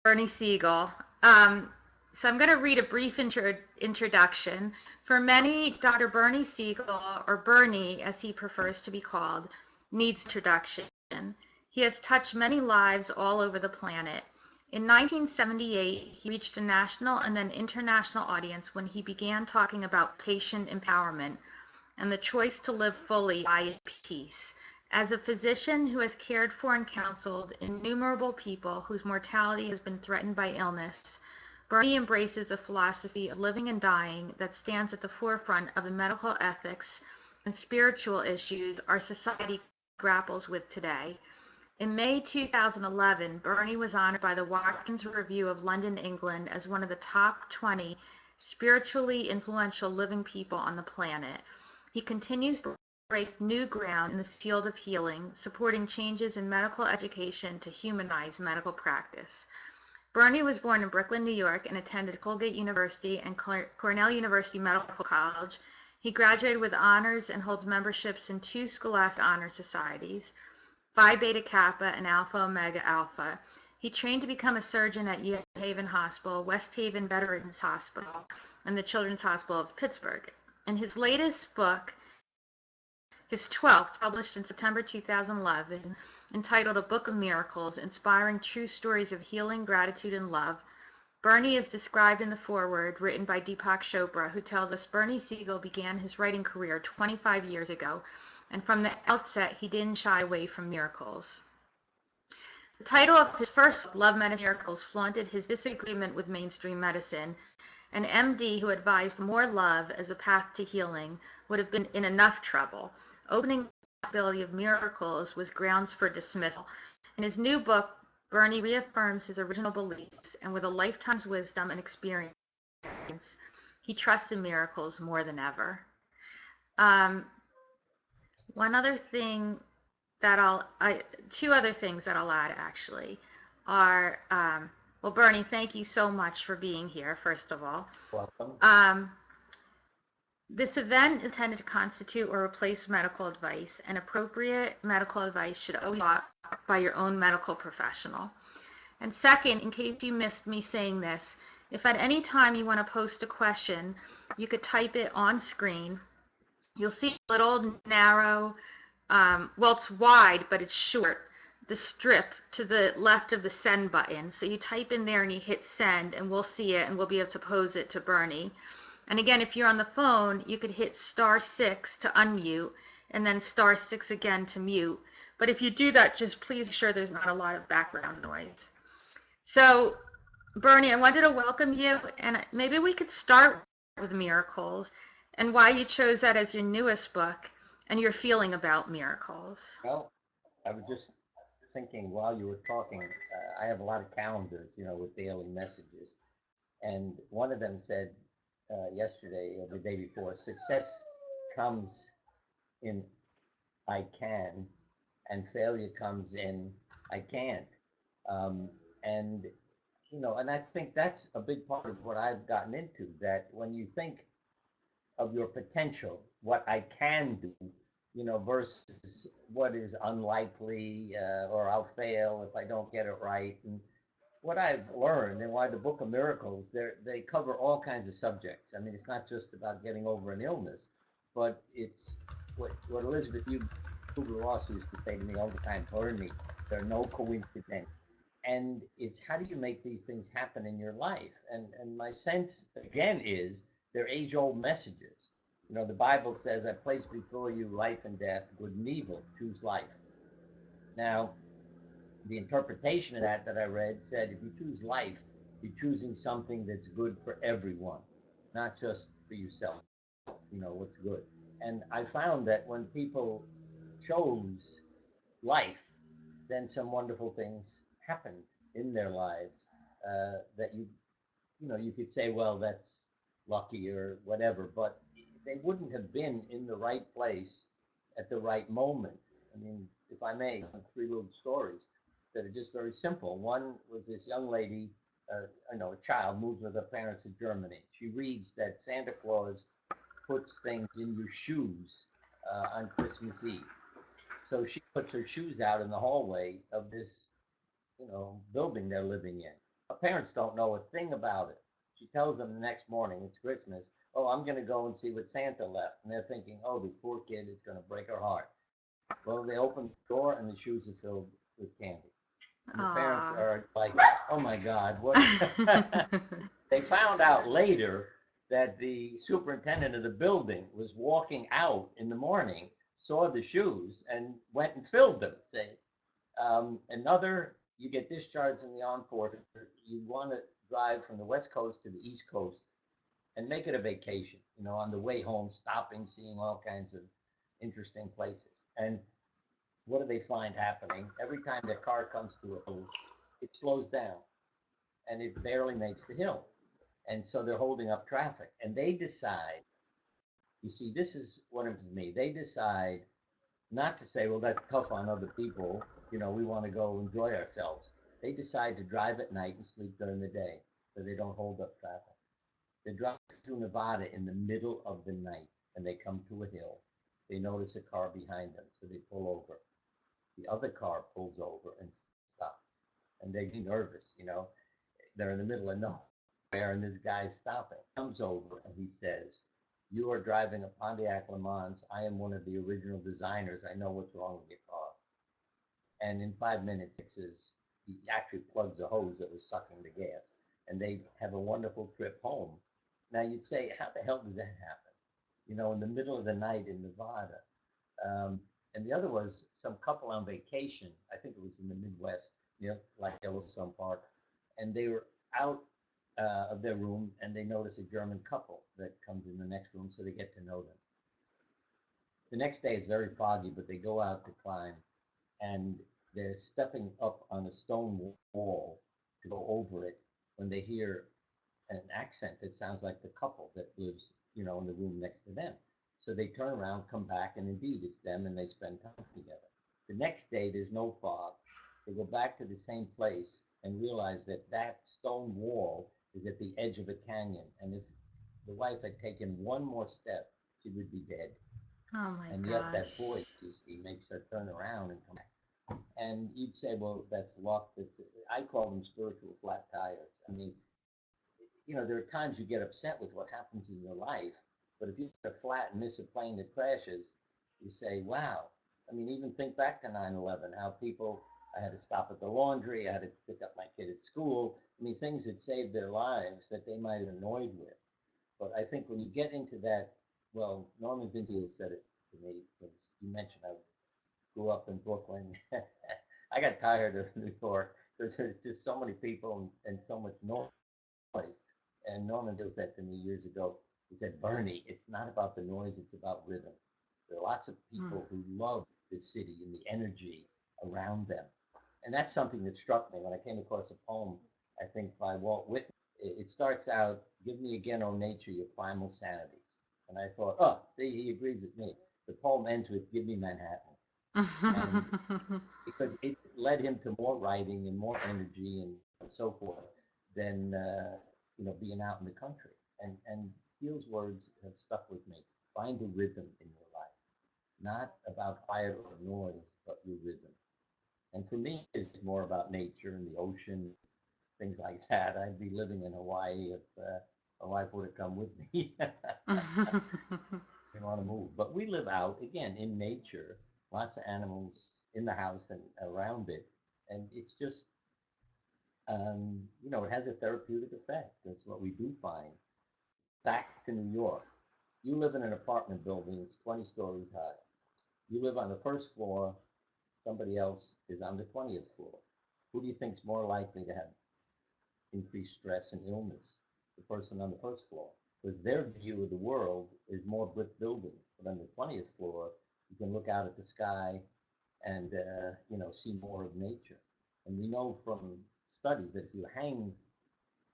Bernie Siegel. So I'm going to read a brief introduction. For many, Dr. Bernie Siegel, or Bernie as he prefers to be called, needs introduction. He has touched many lives all over the planet. In 1978, he reached a national and then international audience when he began talking about patient empowerment and the choice to live fully by peace. As a physician who has cared for and counseled innumerable people whose mortality has been threatened by illness, Bernie embraces a philosophy of living and dying that stands at the forefront of the medical ethics and spiritual issues our society grapples with today. In May 2011, Bernie was honored by the Watkins Review of London, England, as one of the top 20 spiritually influential living people on the planet. He continues to break new ground in the field of healing, supporting changes in medical education to humanize medical practice. Bernie was born in Brooklyn, New York, and attended Colgate University and Cornell University Medical College. He graduated with honors and holds memberships in 2 Scholastic Honor Societies, Phi Beta Kappa and Alpha Omega Alpha. He trained to become a surgeon at New Haven Hospital, West Haven Veterans Hospital, and the Children's Hospital of Pittsburgh. In his latest book, his 12th, published in September 2011, entitled A Book of Miracles, Inspiring True Stories of Healing, Gratitude, and Love, Bernie is described in the foreword written by Deepak Chopra, who tells us Bernie Siegel began his writing career 25 years ago, and from the outset, he didn't shy away from miracles. The title of his first book, Love, Medicine, Miracles, flaunted his disagreement with mainstream medicine. An MD who advised more love as a path to healing would have been in enough trouble. Opening the possibility of miracles was grounds for dismissal. In his new book, Bernie reaffirms his original beliefs, and with a lifetime's wisdom and experience, he trusts in miracles more than ever. One other thing two other things that I'll add actually are, well, Bernie, thank you so much for being here, first of all. Welcome. This event is intended to constitute or replace medical advice, and appropriate medical advice should always be sought by your own medical professional. And second, in case you missed me saying this, if at any time you want to post a question, you could type it on screen. You'll see a little narrow, well, it's wide, but it's short, the strip to the left of the send button. So you type in there and you hit send, and we'll see it, and we'll be able to pose it to Bernie. And again, if you're on the phone, you could hit *6 to unmute, and then *6 again to mute. But if you do that, just please make sure there's not a lot of background noise. So, Bernie, I wanted to welcome you, and maybe we could start with miracles and why you chose that as your newest book and your feeling about miracles. Well, I was just thinking while you were talking, I have a lot of calendars, with daily messages. And one of them said yesterday or the day before, success comes in I can, and failure comes in I can't. And, and I think that's a big part of what I've gotten into, that when you think of your potential, what I can do, versus what is unlikely, or I'll fail if I don't get it right. And what I've learned, and why the Book of Miracles, they cover all kinds of subjects. I mean, it's not just about getting over an illness, but it's what Elizabeth Kubler-Ross used to say to me all the time, Bernie, there are no coincidences. And it's how do you make these things happen in your life? And my sense, again, is they're age-old messages. The Bible says, I place before you life and death, good and evil. Choose life. Now, the interpretation of that I read said, if you choose life, you're choosing something that's good for everyone, not just for yourself, what's good. And I found that when people chose life, then some wonderful things happened in their lives, that you could say, well, that's lucky or whatever, but they wouldn't have been in the right place at the right moment. I mean, if I may, 3 little stories that are just very simple. One was this young lady, a child, moves with her parents to Germany. She reads that Santa Claus puts things in your shoes on Christmas Eve. So she puts her shoes out in the hallway of this, building they're living in. Parents don't know a thing about it. She tells them the next morning, it's Christmas, oh, I'm going to go and see what Santa left. And they're thinking, oh, the poor kid is going to break her heart. Well, they open the door and the shoes are filled with candy. And the parents Aw. are like, oh my God, what? They found out later that the superintendent of the building was walking out in the morning, saw the shoes, and went and filled them. Say, another, you get discharged in the armed forces, you want to drive from the West Coast to the East Coast and make it a vacation, on the way home, stopping, seeing all kinds of interesting places. And what do they find happening? Every time their car comes to a hill, it slows down and it barely makes the hill. And so they're holding up traffic. And they decide, you see, this is what it me. They decide not to say, well, that's tough on other people. We want to go enjoy ourselves. They decide to drive at night and sleep during the day so they don't hold up traffic. They drive through Nevada in the middle of the night and they come to a hill. They notice a car behind them, so they pull over. The other car pulls over and stops. And they get nervous. They're in the middle of nowhere and this guy's stopping. He comes over and he says, you are driving a Pontiac Le Mans. I am one of the original designers. I know what's wrong with your car. And in 5 minutes, he actually plugs a hose that was sucking the gas. And they have a wonderful trip home. Now you'd say, how the hell did that happen? In the middle of the night in Nevada. And the other was some couple on vacation. I think it was in the Midwest, like Yellowstone Park. And they were out of their room and they notice a German couple that comes in the next room, so they get to know them. The next day it's very foggy, but they go out to climb and they're stepping up on a stone wall to go over it when they hear an accent that sounds like the couple that lives, in the room next to them. So they turn around, come back, and indeed it's them, and they spend time together. The next day, there's no fog. They go back to the same place and realize that that stone wall is at the edge of a canyon, and if the wife had taken one more step, she would be dead. Oh my And yet that gosh. voice, you see, makes her turn around and come back. And you'd say, well, that's luck. I call them spiritual flat tires. I mean, there are times you get upset with what happens in your life, but if you get a flat and miss a plane that crashes, you say, wow. I mean, even think back to 9/11, how people, I had to stop at the laundry, I had to pick up my kid at school. I mean, things that saved their lives that they might have annoyed with. But I think when you get into that, well, Norman Vincent said it to me, because you mentioned I grew up in Brooklyn. I got tired of New York because there's just so many people and so much noise. And Norman did that to me years ago. He said, Bernie, it's not about the noise, it's about rhythm. There are lots of Mm. people who love the city and the energy around them. And that's something that struck me when I came across a poem, I think, by Walt Whitman. It starts out, give me again, O nature, your primal sanity. And I thought, oh, see, he agrees with me. The poem ends with, give me Manhattan. And because it led him to more writing and more energy and so forth than being out in the country. And Steele's words have stuck with me. Find a rhythm in your life, not about quiet or noise, but your rhythm. And for me, it's more about nature and the ocean, things like that. I'd be living in Hawaii if my wife would have come with me. We want to move, but we live out again in nature. Lots of animals in the house and around it, and it's just it has a therapeutic effect. That's what we do find. Back to New York. You live in an apartment building, it's 20 stories high. You live on the first floor, somebody else is on the 20th floor. Who do you think is more likely to have increased stress and illness? The person on the first floor. Because their view of the world is more brick building. But on the 20th floor, you can look out at the sky and see more of nature. And we know from studies that if you hang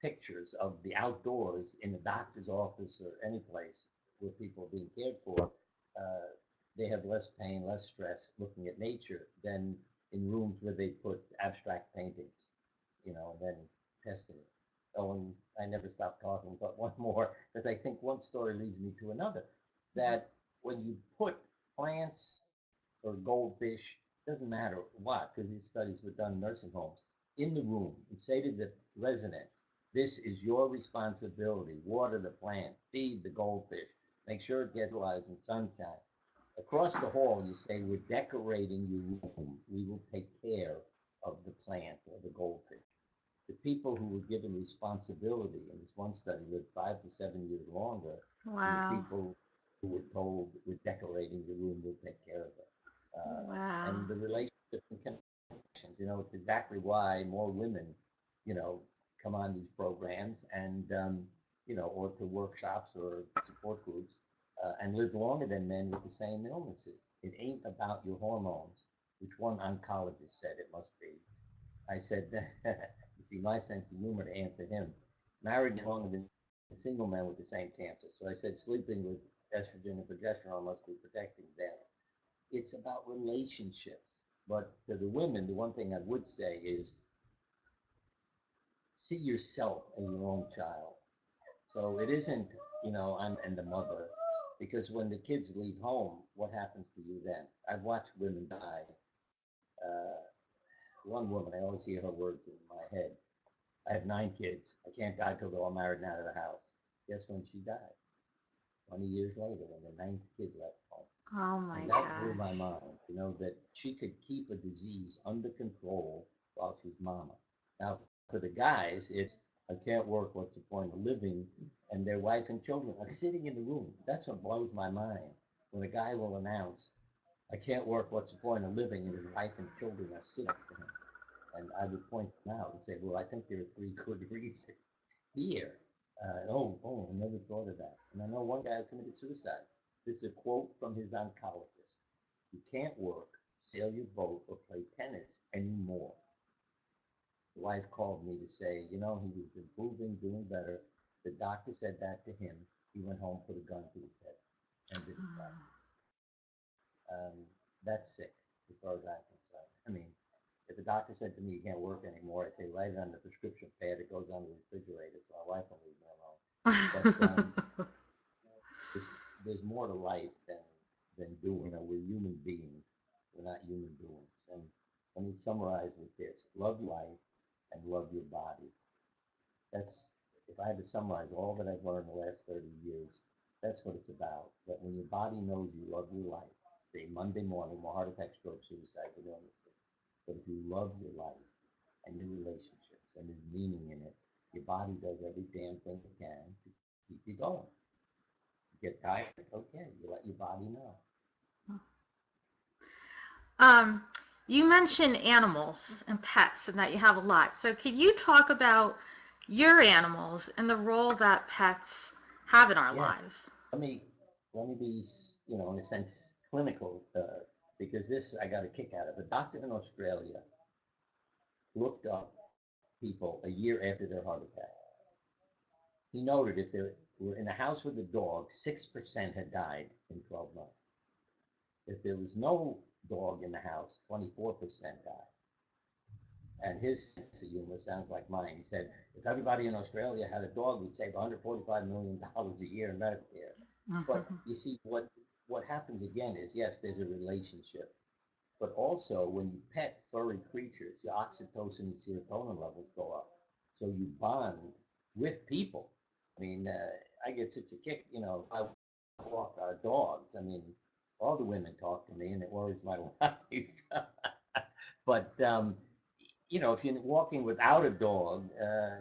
pictures of the outdoors in a doctor's office or any place where people are being cared for, uh, they have less pain, less stress looking at nature than in rooms where they put abstract paintings, and then testing it. Oh, and I never stop talking, but one more, because I think one story leads me to another. That when you put plants or goldfish, doesn't matter what, because these studies were done in nursing homes, in the room and say to the residents, this is your responsibility. Water the plant, feed the goldfish, make sure it gets utilized in sunshine. Across the hall, you say, we're decorating your room. We will take care of the plant or the goldfish. The people who were given responsibility in this one study lived 5 to 7 years longer than the Wow. people who were told, we're decorating your room, we'll take care of it. Wow. And the relationship and connections, it's exactly why more women, you know, come on these programs and, or to workshops or support groups and live longer than men with the same illnesses. It ain't about your hormones, which one oncologist said it must be. I said, you see, my sense of humor to answer him, married longer than single men with the same cancer. So I said, sleeping with estrogen and progesterone must be protecting them. It's about relationships. But to the women, the one thing I would say is see yourself as your own child. So it isn't, I'm and the mother, because when the kids leave home, what happens to you then? I've watched women die. Uh, One woman, I always hear her words in my head. I have 9 kids. I can't die till they're all married and out of the house. Guess when she died? 20 years later, when the ninth kid left home. Oh my And that blew my gosh. mind, that she could keep a disease under control while she's mama. Now, for the guys, it's, I can't work, what's the point of living? And their wife and children are sitting in the room. That's what blows my mind. When a guy will announce, I can't work, what's the point of living? And his wife and children are sitting next to him. And I would point them out and say, well, I think there are three good reasons here. I never thought of that. And I know one guy who committed suicide. This is a quote from his oncologist. You can't work, sail your boat, or play tennis anymore. The wife called me to say, he was improving, doing better. The doctor said that to him. He went home, put a gun to his head, ended his life. That's sick, as far as I'm concerned. I mean, if the doctor said to me, you can't work anymore, I'd say, write it on the prescription pad. It goes on the refrigerator, so my wife will leave me alone. But there's more to life than doing. We're human beings. We're not human doings. And let me summarize with this: love life and love your body. That's if I had to summarize all that I've learned the last 30 years. That's what it's about. That when your body knows you love your life, say Monday morning, more heart attack, stroke, suicide, and illnesses. But if you love your life and your relationships and there's meaning in it, your body does every damn thing it can to keep you going. You get tired, okay, you let your body know. Um, you mentioned animals and pets and that you have a lot. So could you talk about your animals and the role that pets have in our Yeah, lives? let me let me be, in a sense, clinical, because this I got a kick out of. A doctor in Australia looked up people a year after their heart attack. He noted if they were in a house with a dog, 6% had died in 12 months. If there was no dog in the house, 24% died. And his sense of humor sounds like mine. He said, if everybody in Australia had a dog, we'd save $145 million a year in medical care. But Mhm. you see, what happens again is, yes, there's a relationship. But also, when you pet furry creatures, your oxytocin and serotonin levels go up. So you bond with people. I mean, I get such a kick, I walk our dogs. I mean, all the women talk to me, and it worries my life. But if you're walking without a dog,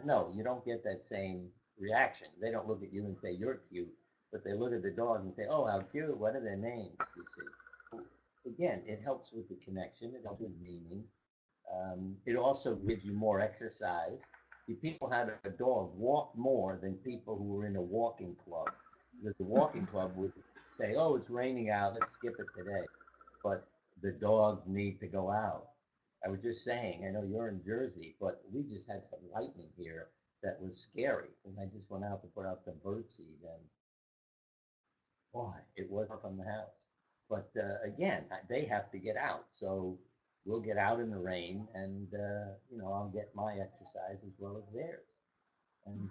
no, you don't get that same reaction. They don't look at you and say you're cute, but they look at the dog and say, "Oh, how cute! What are their names?" You see. Again, it helps with the connection. It helps with meaning. It also gives you more exercise. The people who had a dog walk more than people who were in a walking club, because the walking club would say, "Oh, it's raining out. Let's skip it today." But the dogs need to go out. I was just saying, I know you're in Jersey, but we just had some lightning here that was scary. And I just went out to put out some birdseed, and boy, it was from the house. But again, they have to get out. So we'll get out in the rain, and I'll get my exercise as well as theirs. And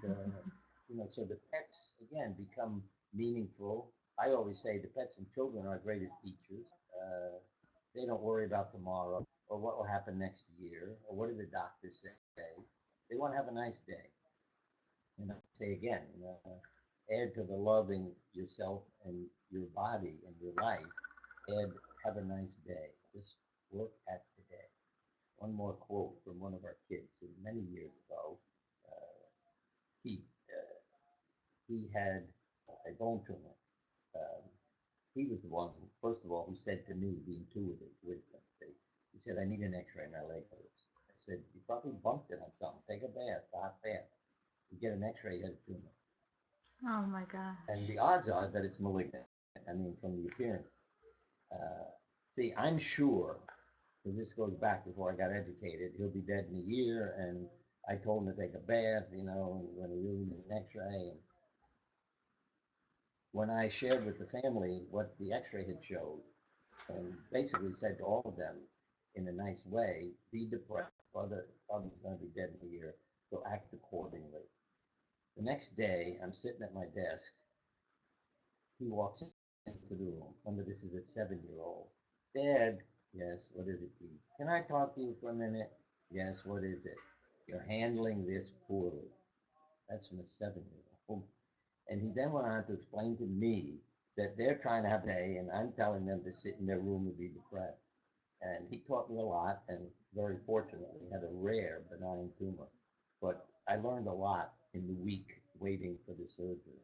so the pets again become meaningful. I always say the pets and children are our greatest teachers. They don't worry about tomorrow. or what will happen next year, or what do the doctors say. They want to have a nice day. And I say again, add to the loving yourself and your body and your life, add have a nice day. Just work at today. One more quote from one of our kids many years ago. Uh, he he had a bone tumor. Um, he was the one who, first of all, who said to me the intuitive wisdom. He said, "I need an X-ray. My leg hurts." I said, "You probably bumped it on something. Take a bath, a hot bath. You get an X-ray, you have a tumor." Oh my And gosh. the odds are that it's malignant. I mean, from the appearance. Uh, See, I'm sure, because this goes back before I got educated, he'll be dead in a year, and I told him to take a bath, when he really needs an X-ray. And when I shared with the family what the X-ray had showed, and basically said to all of them in a nice way, be depressed. Father's going to be dead in a year, so act accordingly. The next day, I'm sitting at my desk. He walks into the room. Remember, this is a 7-year-old. Dad, yes, what is it, Pete? Can I talk to you for a minute? Yes, what is it? You're handling this poorly. That's from a 7-year-old. And he then went on to explain to me that they're trying to have a day, and I'm telling them to sit in their room and be depressed. And he taught me a lot, and very fortunately had a rare benign tumor. But I learned a lot in the week waiting for the surgery.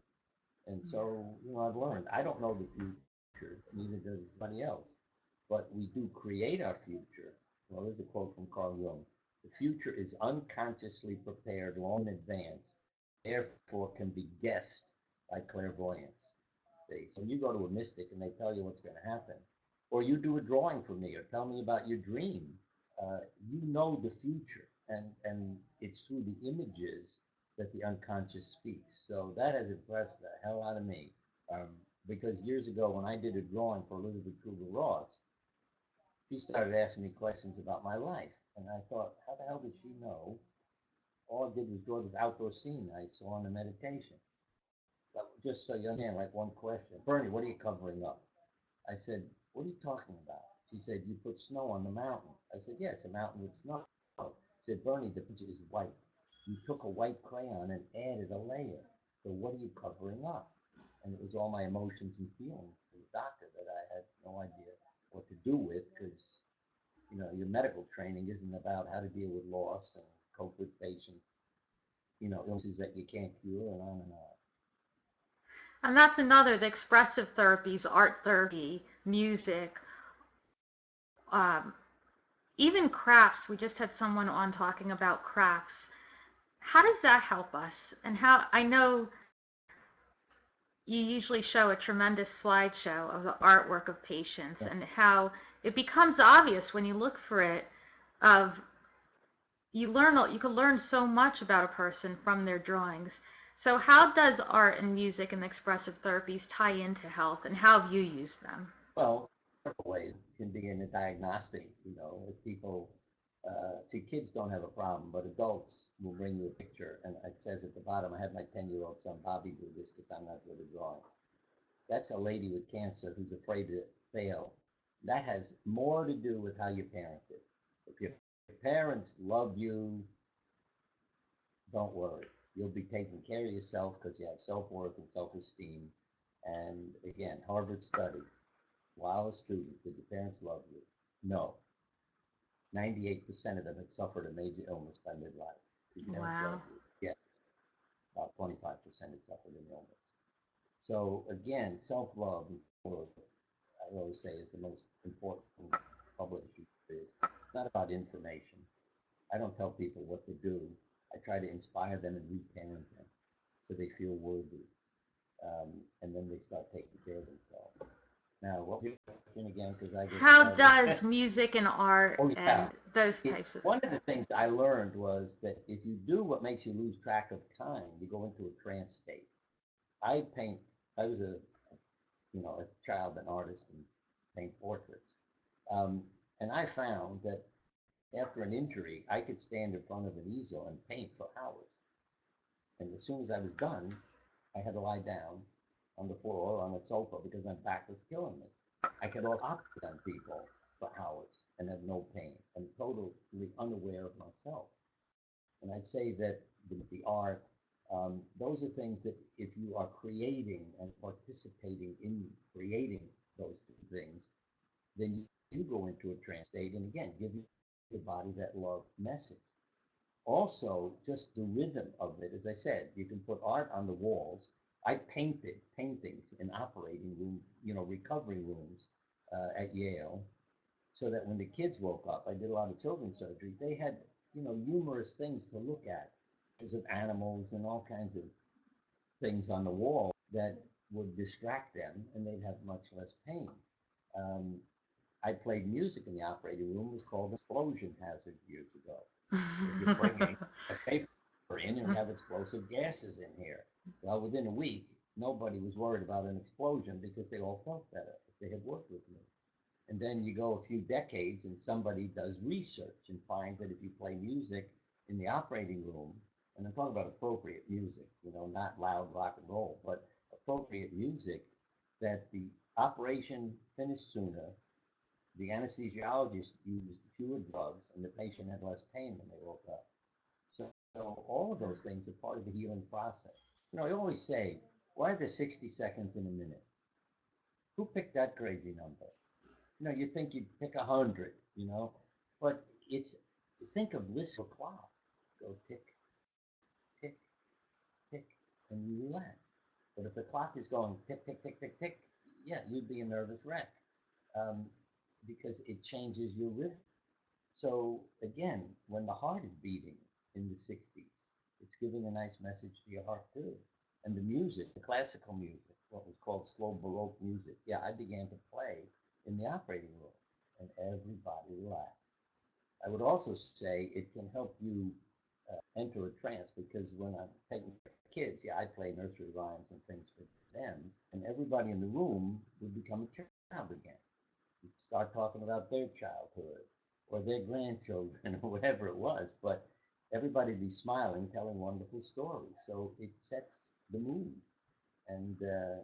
And so, I've learned. I don't know the future, neither does anybody else. But we do create our future. Well, there's a quote from Carl Jung. The future is unconsciously prepared long in advance, therefore can be guessed by clairvoyance. See? So when you go to a mystic and they tell you what's going to happen, or you do a drawing for me, or tell me about your dream, you know the future, and it's through the images that the unconscious speaks. So that has impressed the hell out of me. Um, because years ago, when I did a drawing for Elizabeth Kubler-Ross, she started asking me questions about my life, and I thought, how the hell did she know? All I did was draw this outdoor scene I saw in the meditation. But just so you understand, like one question, Bernie, what are you covering up? I said, what are you talking about? She said, you put snow on the mountain. I said, yeah, it's a mountain with snow. She said, Bernie, the picture is white. You took a white crayon and added a layer. So what are you covering up? And it was all my emotions and feelings as a doctor that I had no idea what to do with, because, your medical training isn't about how to deal with loss and cope with patients, illnesses that you can't cure, and on and on. And that's another, the expressive therapies, art therapy, music, um, even crafts. We just had someone on talking about crafts. How does that help us? And how, I know you usually show a tremendous slideshow of the artwork of patients Yeah. and how it becomes obvious when you look for it of you can learn so much about a person from their drawings. So how does art and music and expressive therapies tie into health, and how have you used them? Well, several ways can be in a diagnostic. If people see, kids don't have a problem, but adults will bring you a picture, and it says at the bottom, I had my 10-year-old son Bobby do this because I'm not good at drawing. That's a lady with cancer who's afraid to fail. That has more to do with how you parented. If your parents love you, don't worry. You'll be taking care of yourself because you have self-worth and self-esteem. And again, Harvard study, while a student, did your parents love you? No. 98% of them had suffered a major illness by midlife. Did your parents love Wow. you? Yes. About 25% had suffered an illness. So again, self-love, I always say, is the most important public issue there is. It's not about information. I don't tell people what to do. I try to inspire them and reparent them so they feel worthy. And then they start taking care of themselves. Now, what was your question again? Because I get How started. does music and art Oh, yeah. and those types of One of the things I learned was that if you do what makes you lose track of time, you go into a trance state. I paint, I was as a child, an artist and paint portraits. Um, and I found that after an injury, I could stand in front of an easel and paint for hours. And as soon as I was done, I had to lie down on the floor or on the sofa because my back was killing me. I could also operate on people for hours. and have no pain. I'm totally unaware of myself. And I'd say that the art, those are things that if you are creating and participating in creating those two things, then you go into a trance state and again give your body that love message. Also, just the rhythm of it, as I said, you can put art on the walls. I painted paintings in operating room, recovery rooms at Yale, so that when the kids woke up, I did a lot of children's surgery, they had, humorous things to look at. There's of animals and all kinds of things on the wall that would distract them and they'd have much less pain. Um, I played music in the operating room. It was called explosion hazard years ago. If you're bringing a paper in and we have explosive gases in here. Well, within a week, nobody was worried about an explosion because they all felt better if they had worked with me. And then you go a few decades and somebody does research and finds that if you play music in the operating room, and I'm talking about appropriate music, not loud rock and roll, but appropriate music, that the operation finished sooner, the anesthesiologist used fewer drugs, and the patient had less pain when they woke up. So all of those things are part of the healing process. I always say, why are there 60 seconds in a minute? Who picked that crazy number? You think you'd pick 100, but think of this clock. Go tick, tick, tick, and you relax. But if the clock is going tick, tick, tick, tick, tick, yeah, you'd be a nervous wreck um, because it changes your rhythm. So again, when the heart is beating in the 60s, it's giving a nice message to your heart too. And the music, the classical music, what was called slow Baroque music, yeah, I began to play in the operating room, and everybody relaxed. I would also say it can help you enter a trance because when I'm taking kids, yeah, I play nursery rhymes and things for them, and everybody in the room would become a child again. You'd start talking about their childhood or their grandchildren or whatever it was, but everybody'd be smiling, telling wonderful stories. So it sets the mood and,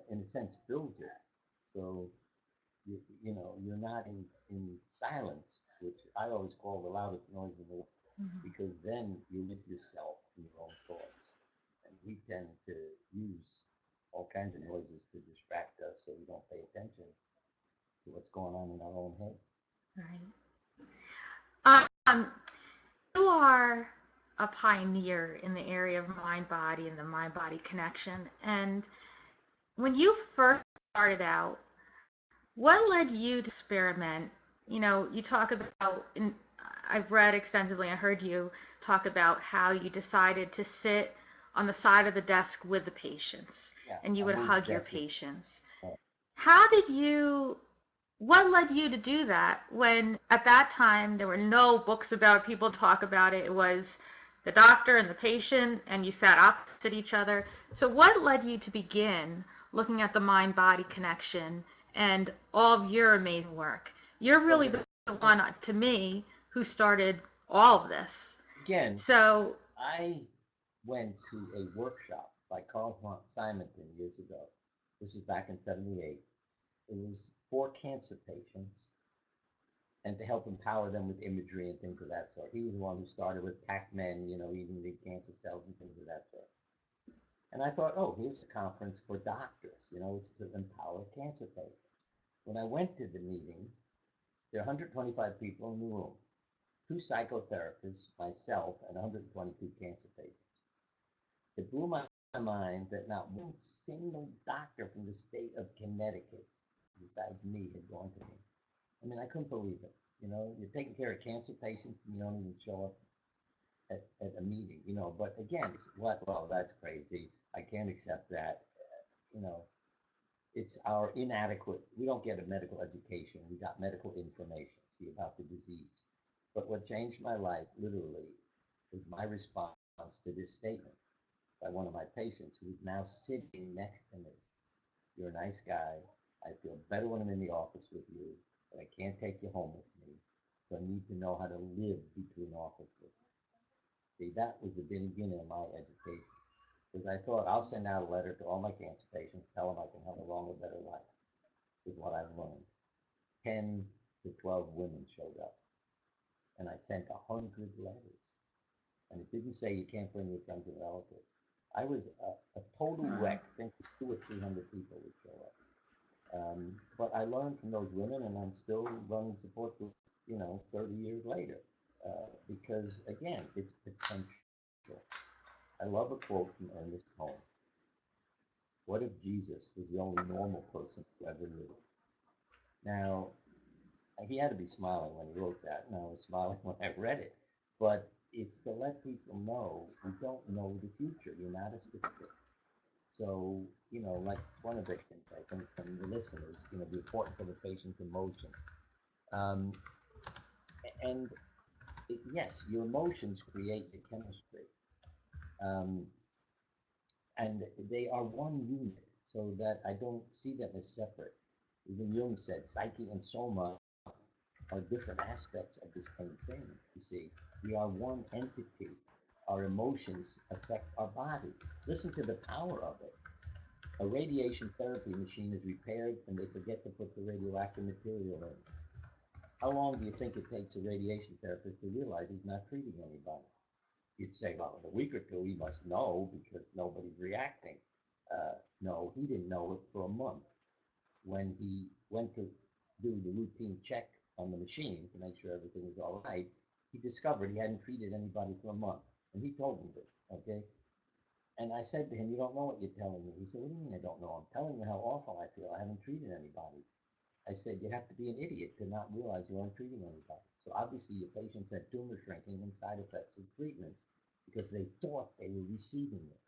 in a sense, fills it. So you're not in silence, which I always call the loudest noise in the world, because then you're with yourself and your own thoughts. And we tend to use all kinds of noises to distract us so we don't pay attention to what's going on in our own heads. Right. You are a pioneer in the area of mind body and the mind body connection. And when you first started out, what led you to experiment? You talk about, I've read extensively and heard you talk about how you decided to sit on the side of the desk with the patients Yeah, and you I would moved hug your desks. patients. Uh, How did you, what led you to do that when at that time there were no books about it, people talk about it? It was the doctor and the patient, and you sat opposite each other. So, what led you to begin looking at the mind body connection and all of your amazing work? You're well, really the one to me who started all of this. again, So, I went to a workshop by Carl Simonton years ago. This was back in '78. It was for cancer patients and to help empower them with imagery and things of that sort. He was the one who started with Pac-Men, eating the cancer cells and things of that sort. And I thought, oh, here's a conference for doctors, it's to empower cancer patients. When I went to the meeting, there are 125 people in the room, two psychotherapists, myself, and 122 cancer patients. It blew my mind that not one single doctor from the state of Connecticut, besides me, had gone to me. I mean, I couldn't believe it. You're taking care of cancer patients and you don't even show up at a meeting, But again, well, that's crazy. I can't accept that. You know, it's our inadequate, we don't get a medical education. We got medical information, see, about the disease. But what changed my life, literally, was my response to this statement by one of my patients who is now sitting next to me. You're a nice guy. I feel better when I'm in the office with you, but I can't take you home with me. So I need to know how to live between offices. See, that was the beginning of my education. Because I thought I'll send out a letter to all my cancer patients, tell them I can have a longer, better life, is what I've learned. 10 to 12 women showed up. and I sent 100 letters. And it didn't say you can't bring your friends and relatives. I was a total Wow. wreck, thinking 200 or 300 people would show up. But I learned from those women, and I'm still running support groups, 30 years later, because again, it's potential. I love a quote from Ernest Holmes. What if Jesus was the only normal person who ever lived? Now, he had to be smiling when he wrote that, and I was smiling when I read it. But it's to let people know we don't know the future. You're not a statistic. So, like one of the things I think from the listeners, the importance of the patient's emotions. Um, and yes, your emotions create the chemistry. Um, and they are one unit, so that I don't see them as separate. Even Jung said psyche and soma are different aspects of the same thing. You see, we are one entity. Our emotions affect our body. Listen to the power of it. A radiation therapy machine is repaired and they forget to put the radioactive material in. How long do you think it takes a radiation therapist to realize he's not treating anybody? You'd say, well, in a week or two, he must know because nobody's reacting. No, he didn't know it for a month. When he went to do the routine check on the machine to make sure everything was all right, he discovered he hadn't treated anybody for a month. And he told me this, okay? And I said to him, you don't know what you're telling me. He said, what do you mean I don't know? I'm telling you how awful I feel. I haven't treated anybody. I said, you have to be an idiot to not realize you aren't treating anybody. So obviously your patients had tumor shrinking and side effects of treatments because they thought they were receiving it.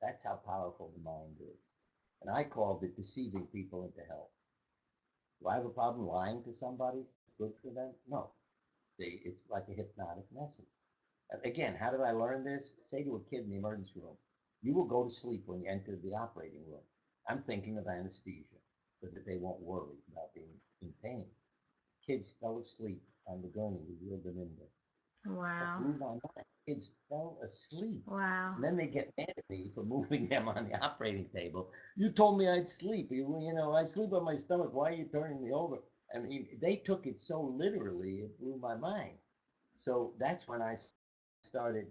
That's how powerful the mind is. And I called it deceiving people into health. Do I have a problem lying to somebody? Good for them? No. It's like a hypnotic message. Again, how did I learn this? Say to a kid in the emergency room, you will go to sleep when you enter the operating room. I'm thinking of anesthesia so that they won't worry about being in pain. Kids fell asleep on the gurney we wheeled them in there. That Wow. blew my mind. Kids fell asleep. Wow. And then they get mad at me for moving them on the operating table. You told me I'd sleep. I sleep on my stomach. Why are you turning me over? I mean, they took it so literally, it blew my mind. So that's when I started,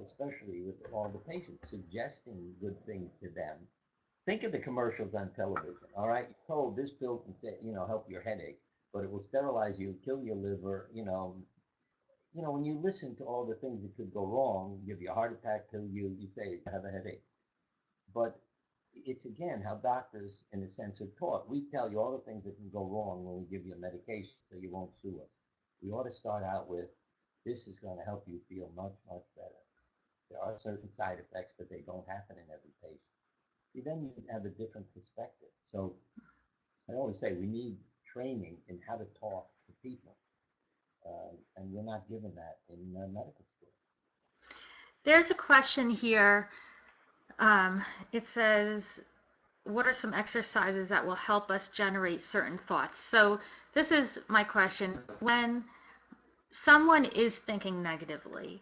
especially with all the patients, suggesting good things to them. Think of the commercials on television. All right, you're told this pill can say, help your headache, but it will sterilize you, kill your liver. When you listen to all the things that could go wrong, give you a heart attack, kill you, you say I have a headache. But it's again how doctors, in a sense, are taught. We tell you all the things that can go wrong when we give you a medication so you won't sue us. We ought to start out with this is going to help you feel much, much better. There are certain side effects, but they don't happen in every patient. See, then you have a different perspective. So I always say we need training in how to talk to people, and we're not given that in medical school. There's a question here. Um, it says, what are some exercises that will help us generate certain thoughts? So this is my question. When someone is thinking negatively,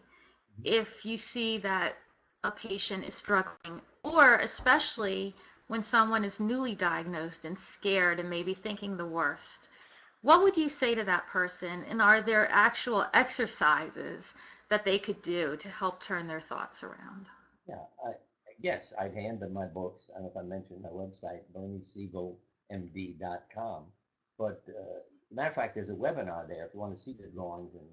if you see that a patient is struggling, or especially when someone is newly diagnosed and scared and maybe thinking the worst, what would you say to that person? And are there actual exercises that they could do to help turn their thoughts around? Yeah, yes, I'd hand them my books. I don't know if I mentioned my website, BernieSiegelMD.com. But matter of fact, there's a webinar there if you want to see the drawings and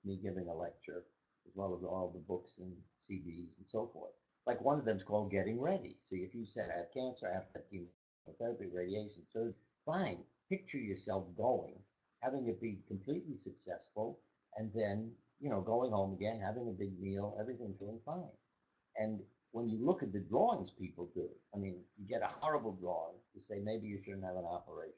me giving a lecture, as well as all the books and CDs and so forth. Like one of them's called Getting Ready. So if you said I have cancer, I have to have chemotherapy, radiation, surgery, fine. Picture yourself going, having it be completely successful, and then going home again, having a big meal, everything feeling fine. And when you look at the drawings people do, I mean, you get a horrible drawing. You say, maybe you shouldn't have an operation.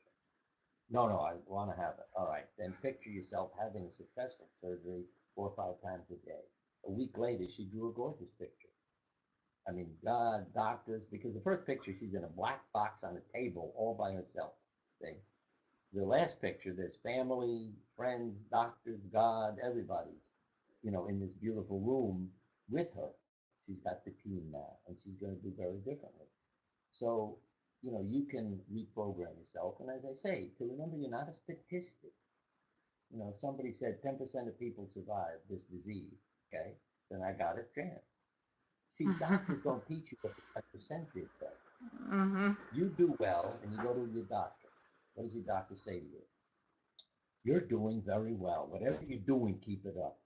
No, no, I want to have it. All right. Then picture yourself having a successful surgery 4 or 5 times a day. A week later, she drew a gorgeous picture. I mean, God, doctors, because the first picture, she's in a black box on a table all by herself. See? The last picture, there's family, friends, doctors, God, everybody, in this beautiful room with her. She's got the team now, and she's going to do very differently. So, you can reprogram yourself. And as I say, to remember you're not a statistic. somebody said 10% of people survive this disease, okay, then I got a chance. See, doctors don't teach you what the 10% is, though. Hmm. You do well, and you go to your doctor. What does your doctor say to you? You're doing very well. Whatever you're doing, keep it up.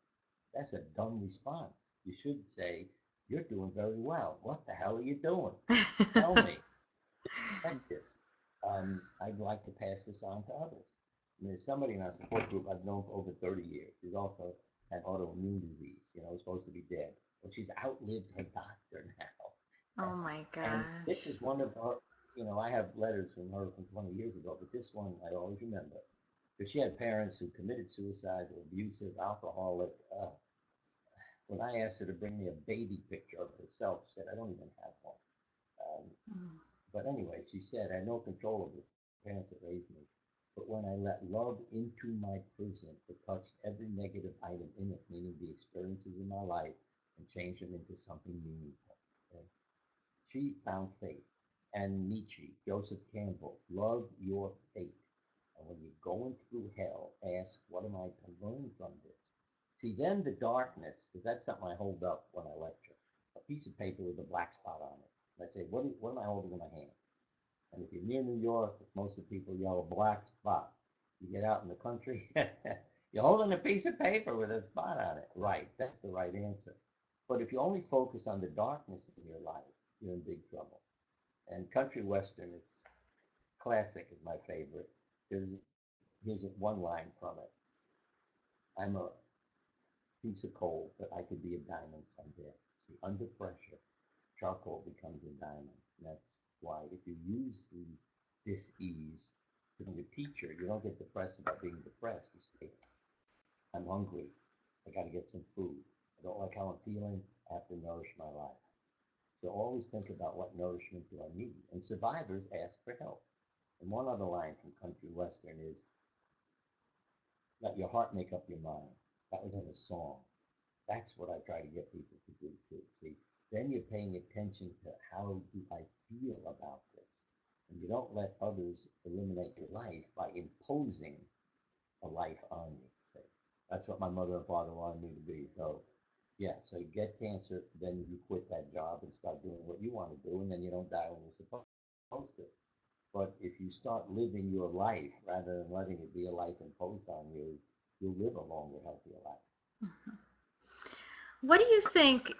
That's a dumb response. You should say, you're doing very well. What the hell are you doing? Tell me. Check this. I'd like to pass this on to others. And there's somebody in our support group I've known for over 30 years. She's also had autoimmune disease, supposed to be dead. But she's outlived her doctor now. Oh my And this gosh. is one of her, I have letters from her from 20 years ago, but this one I always remember. Because she had parents who committed suicide, were abusive, alcoholic. When I asked her to bring me a baby picture of herself, she said, I don't even have one. Um, Mm. but anyway, she said, I had no control over the parents that raised me. But when I let love into my prison, it touched every negative item in it, meaning the experiences in my life, and changed them into something meaningful. Okay? She found faith. And Nietzsche, Joseph Campbell, love your fate. And when you're going through hell, ask, what am I to learn from this? See, then the darkness, because that's something I hold up when I lecture, a piece of paper with a black spot on it. And I say, what am I holding in my hand? And if you're near New York, most of the people yell a black spot. You get out in the country, you're holding a piece of paper with a spot on it. Right, that's the right answer. But if you only focus on the darkness in your life, you're in big trouble. And country western is classic, is my favorite. Here's one line from it. I'm a piece of coal, but I could be a diamond someday. See, under pressure, charcoal becomes a diamond. And that's why if you use the dis-ease to be a teacher, you don't get depressed about being depressed. You say, I'm hungry. I got to get some food. I don't like how I'm feeling. I have to nourish my life. So always think about what nourishment do I need. And survivors ask for help. And one other line from country western is, let your heart make up your mind. That was in a song. That's what I try to get people to do too. See, then you're paying attention to how do I feel about this. And you don't let others eliminate your life by imposing a life on you. See, that's what my mother and father wanted me to be. So, yeah, so you get cancer, then you quit that job and start doing what you want to do, and then you don't die when you're supposed to. But if you start living your life rather than letting it be a life imposed on you, you'll live a longer, healthier life. What do you think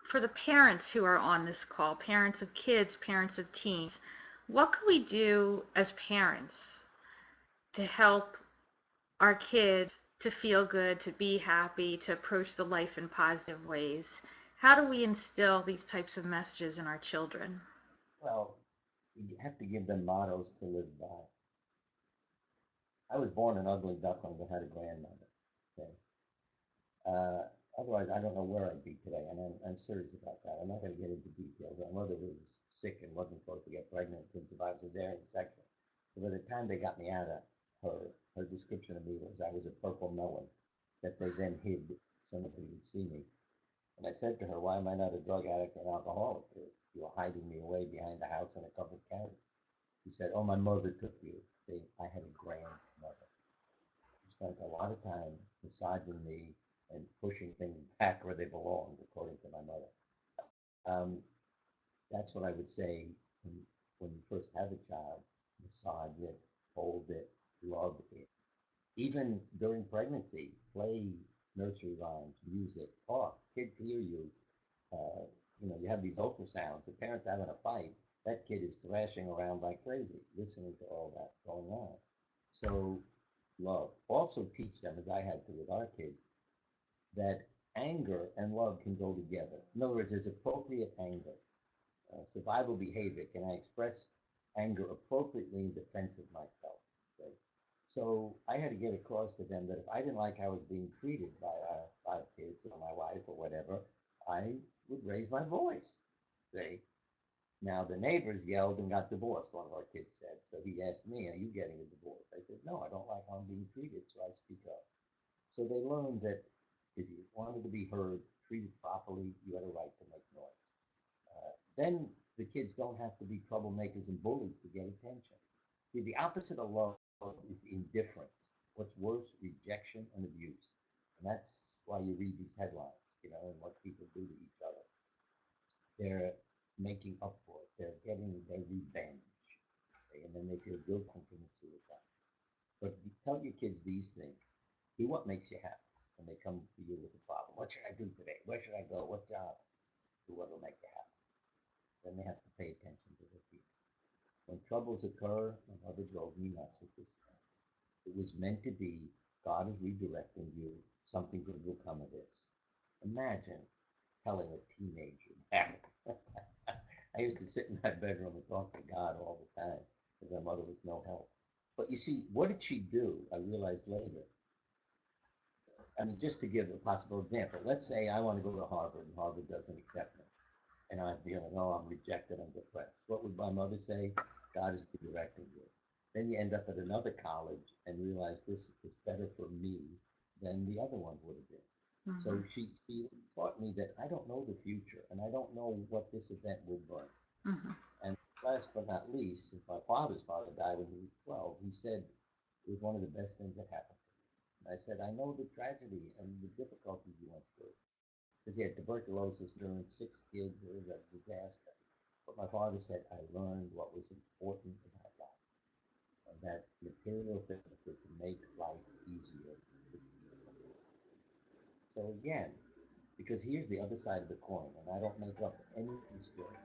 for the parents who are on this call, parents of kids, parents of teens, what can we do as parents to help our kids to feel good, to be happy, to approach the life in positive ways? How do we instill these types of messages in our children? Well, you have to give them mottos to live by. I was born an ugly duckling that had a grandmother. Okay? Uh, Otherwise, I don't know where I'd be today, and I'm serious about that. I'm not going to get into details. My mother was sick and wasn't supposed to get pregnant, couldn't survive cesarean section. So by the time they got me out of her description of me was I was a purple melon that they then hid so nobody would see me. And I said to her, why am I not a drug addict and alcoholic? You were hiding me away behind the house in a covered carriage. She said, oh, my mother took you. See, I had a grandmother who spent a lot of time massaging me and pushing things back where they belonged, according to my mother. Um, that's what I would say when you first have a child. Massage it, hold it, love it. Even during pregnancy, play nursery rhymes, music, talk. Kids hear you. Uh, you have these ultrasounds. The parents having a fight. That kid is thrashing around like crazy, listening to all that going on. So, love. Also teach them, as I had to with our kids, that anger and love can go together. In other words, there's appropriate anger. Survival behavior. Can I express anger appropriately in defense of myself? Okay? So I had to get across to them that if I didn't like how I was being treated by our kids or my wife or whatever, I would raise my voice. See? Now the neighbors yelled and got divorced, one of our kids said. So he asked me, are you getting a divorce? I said, no, I don't like how I'm being treated, so I speak up. So they learned that if you wanted to be heard, treated properly, you had a right to make noise. Then the kids don't have to be troublemakers and bullies to get attention. See, the opposite of love is indifference. What's worse, rejection and abuse. And that's why you read these headlines, and what people do to each other. They're making up for it. They're getting their revenge. Okay? And then they feel guilt and commit suicide. But you tell your kids these things. Do what makes you happy. When they come to you with a problem. What should I do today? Where should I go? What job? Do what will make you happy. Then they have to pay attention to their feelings. When troubles occur, my mother drove me nuts with this. It was meant to be. God is redirecting you. Something good will come of this. Imagine telling a teenager that. I used to sit in my bedroom and talk to God all the time because my mother was no help. But you see, what did she do? I realized later. I mean, just to give a possible example, let's say I want to go to Harvard and Harvard doesn't accept me. And I'm feeling, oh, I'm rejected, I'm depressed. What would my mother say? God is redirecting you. Then you end up at another college and realize this is better for me than the other one would have been. Mm-hmm. So she taught me that I don't know the future and I don't know what this event will bring. Mm-hmm. And last but not least, since my father's father died when he was 12, he said it was one of the best things that happened to me. And I said, I know the tragedy and the difficulties you went through because he had tuberculosis during 6 kids. It was a disaster. But my father said, I learned what was important about life, and that material things were to make life easier for people. So again, because here's the other side of the coin, and I don't make up any of these stories.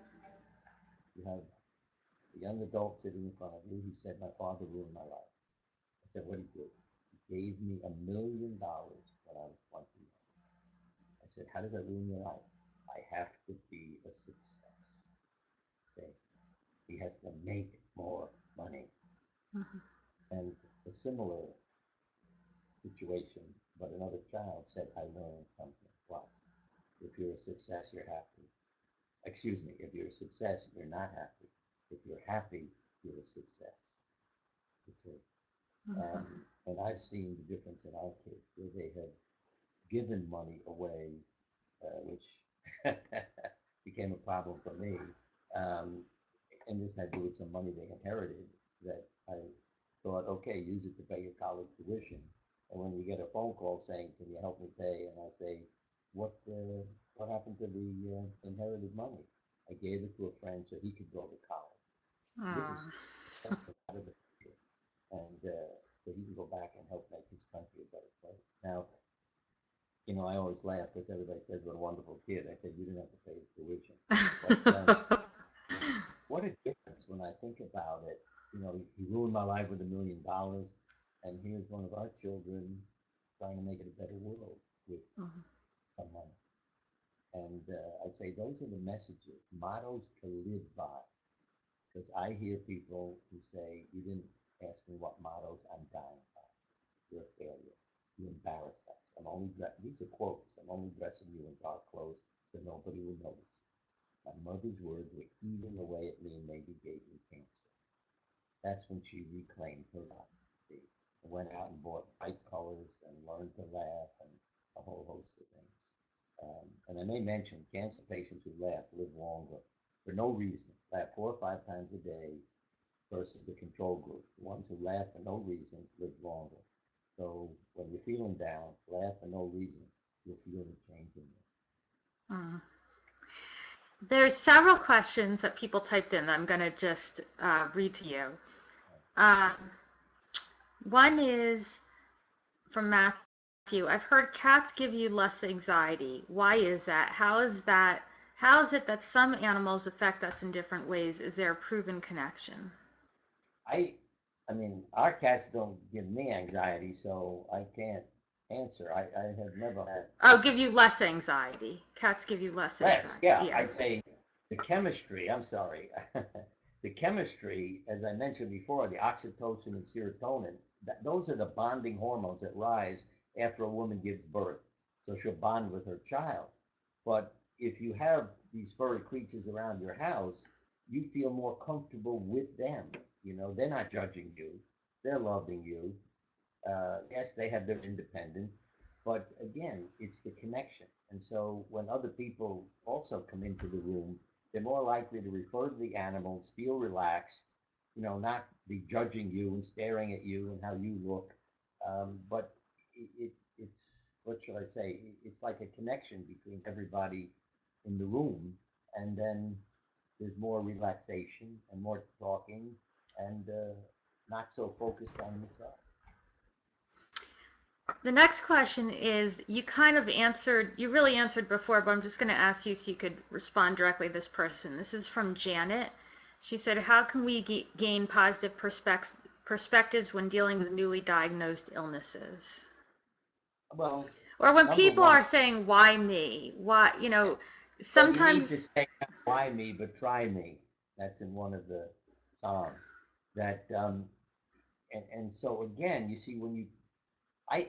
You have a young adult sitting in front of you. He said, my father ruined my life. I said, what did he do? He gave me $1 million when I was 20. I said, how does that ruin your life? I have to be a success. Okay? He has to make more money. Mm-hmm. And a similar situation, but another child said, I learned something. What? If you're a success, you're happy. Excuse me, if you're a success, you're not happy. If you're happy, you're a success. You see? Mm-hmm. And I've seen the difference in our kids where they have given money away, which became a problem for me. Um, and this had to do with some money they inherited that I thought, okay, use it to pay your college tuition. And when you get a phone call saying, "Can you help me pay?" and I say, "What happened to the inherited money?" I gave it to a friend so he could go to college. This is Mm. something out of the future, and so he can go back and help make his country a better place. Now, I always laugh because everybody says what a wonderful kid. I said you didn't have to pay his tuition, but what a difference when I think about it. He ruined my life with $1 million, and here's one of our children trying to make it a better world with Mhm. some money. And I'd say those are the messages, mottos to live by. Because I hear people who say, "You didn't ask me what mottos I'm dying by. You're a failure. You embarrass us. These are quotes. I'm only dressing you in dark clothes so nobody will notice." My mother's words were eating away at me and maybe gave me cancer. That's when she reclaimed her life. I went out and bought bright colors and learned to laugh and a whole host of things. And I may mention cancer patients who laugh live longer for no reason. Laugh 4 or 5 times a day versus the control group. The ones who laugh for no reason live longer. So when you're feeling down, laugh for no reason. You'll feel the change in you. Mm. There's several questions that people typed in that I'm going to just read to you. Um, One is from Matthew. I've heard cats give you less anxiety. Why is that? How is it that some animals affect us in different ways? Is there a proven connection? I, I mean, our cats don't give me anxiety, so I can't answer. I have never had Oh, give you less anxiety. Cats give you less less. anxiety. Yeah, Yeah. I'd say the chemistry. I'm sorry, the chemistry, as I mentioned before, the oxytocin and serotonin. Those are the bonding hormones that rise after a woman gives birth, so she'll bond with her child. But if you have these furry creatures around your house, you feel more comfortable with them. They're not judging you; they're loving you. Yes, they have their independence, but again, it's the connection. And so when other people also come into the room, they're more likely to refer to the animals, feel relaxed, not be judging you and staring at you and how you look. But it's, what should I say? It's like a connection between everybody in the room, and then there's more relaxation and more talking, and not so focused on yourself. The next question is, you kind of answered, you really answered before, but I'm just going to ask you so you could respond directly to this person. This is from Janet. She said, how can we gain positive perspectives when dealing with newly diagnosed illnesses? Well, Or when number people one, are saying, why me? Why, well, you need sometimes, to say, why me, but try me. That's in one of the Psalms. That, and so again, you see, when you,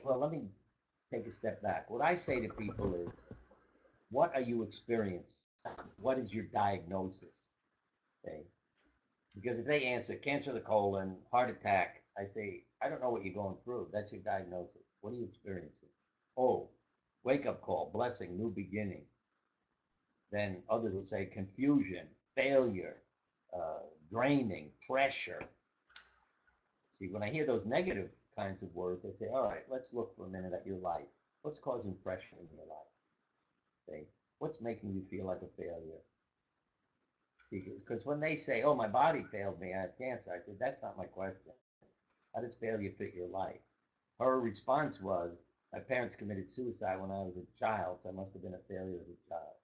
well, let me take a step back. What I say to people is, what are you experiencing? What is your diagnosis? Okay. Because if they answer cancer of the colon, heart attack, I say, I don't know what you're going through. That's your diagnosis. What are you experiencing? Oh, wake up call, blessing, new beginning. Then others will say confusion, failure, draining, pressure. See, when I hear those negative kinds of words, I say, all right, let's look for a minute at your life. What's causing pressure in your life? Okay? What's making you feel like a failure? Because when they say, oh, my body failed me, I have cancer, I said, that's not my question. How does failure fit your life? Her response was, my parents committed suicide when I was a child, so I must have been a failure as a child.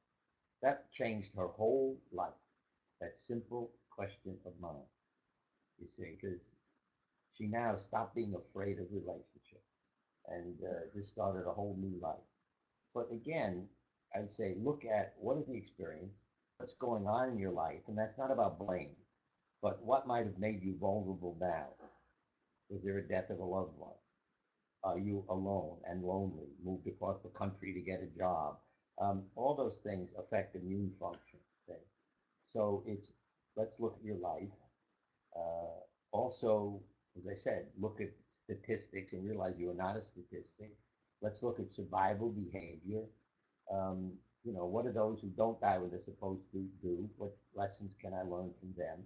That changed her whole life, that simple question of mine, you see, because she now stopped being afraid of relationship and just started a whole new life. But again, I'd say look at what is the experience, what's going on in your life, and that's not about blame, but what might have made you vulnerable now. Was there a death of a loved one? Are you alone and lonely? Moved across the country to get a job? All those things affect immune function. Okay? So it's, let's look at your life. Also, as I said, look at statistics and realize you are not a statistic. Let's look at survival behavior. Um, what are those who don't die when they're supposed to do? What lessons can I learn from them,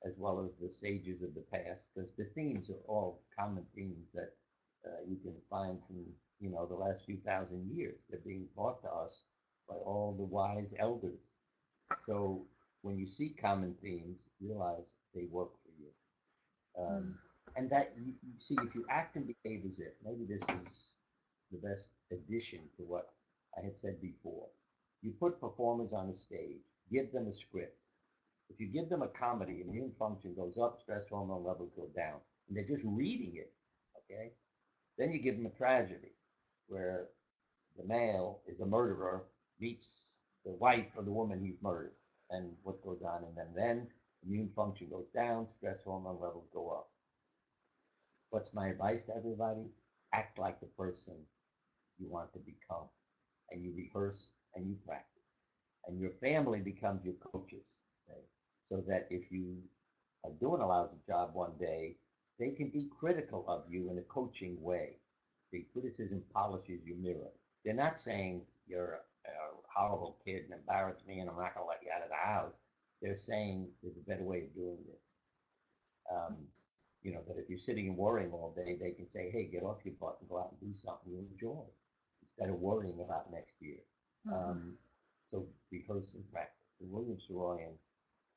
as well as the sages of the past? Because the themes are all common themes that you can find from the last few thousand years. They're being taught to us by all the wise elders. So when you see common themes, realize they work for you. Um, and that you see, if you act and behave as if, maybe this is the best addition to what I had said before. You put performers on a stage, give them a script. If you give them a comedy, immune function goes up, stress hormone levels go down, and they're just reading it, okay? Then you give them a tragedy where the male is a murderer, meets the wife of the woman he's murdered, and what goes on, and then immune function goes down, stress hormone levels go up. What's my advice to everybody? Act like the person you want to become, and you rehearse and you practice, and your family becomes your coaches, okay? So that if you are doing a lousy job one day, they can be critical of you in a coaching way. The criticism polishes your mirror. They're not saying you're a horrible kid and embarrass me and I'm not going to let you out of the house. They're saying there's a better way of doing this. Um, that if you're sitting and worrying all day, they can say, hey, get off your butt and go out and do something you enjoy instead of worrying about next year. So rehearse and practice. And William Saroyan,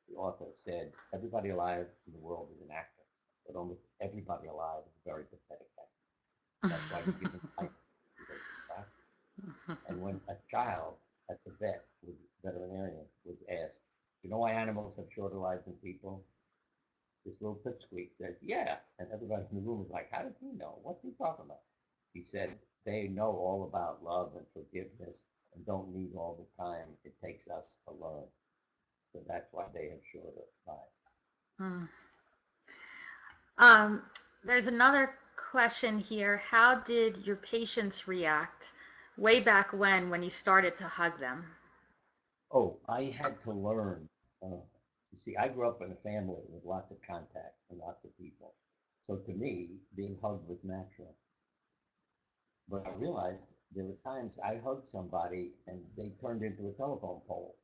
the author, said, everybody alive in the world is an actor, but almost everybody alive is a very pathetic actor. That's why you give them life, because you practice. And when a child at the veterinarian was asked, you know why animals have shorter lives than people? This little pipsqueak says, yeah. And everybody in the room was like, how did he know? What's he talking about? He said, they know all about love and forgiveness and don't need all the time it takes us to learn. So that's why they have shorter lives. Um, there's another question here. How did your patients react way back when you started to hug them? Oh, I had to learn. You see, I grew up in a family with lots of contact and lots of people. So to me, being hugged was natural. But I realized there were times I hugged somebody and they turned into a telephone pole.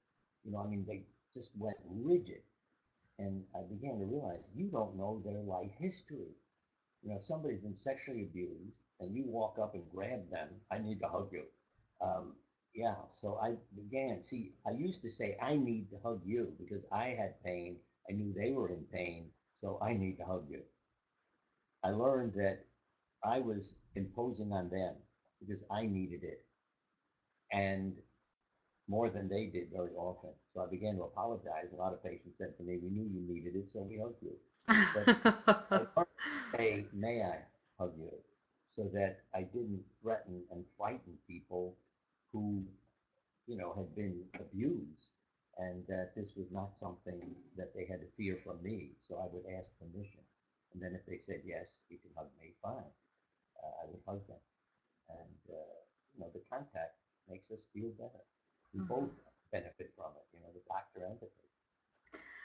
They just went rigid. And I began to realize you don't know their life history. If somebody's been sexually abused and you walk up and grab them, I need to hug you. Um, yeah, so I began. See, I used to say I need to hug you because I had pain. I knew they were in pain, so I need to hug you. I learned that I was imposing on them because I needed it, and more than they did very often. So I began to apologize. A lot of patients said to me, "We knew you needed it, so we hugged you." But I learned to say, "May I hug you?" so that I didn't threaten and frighten people who, had been abused, and that this was not something that they had to fear from me. So I would ask permission. And then if they said, yes, you can hug me, fine. I would hug them. And, the contact makes us feel better. We both Mhm. benefit from it, the doctor and the patient.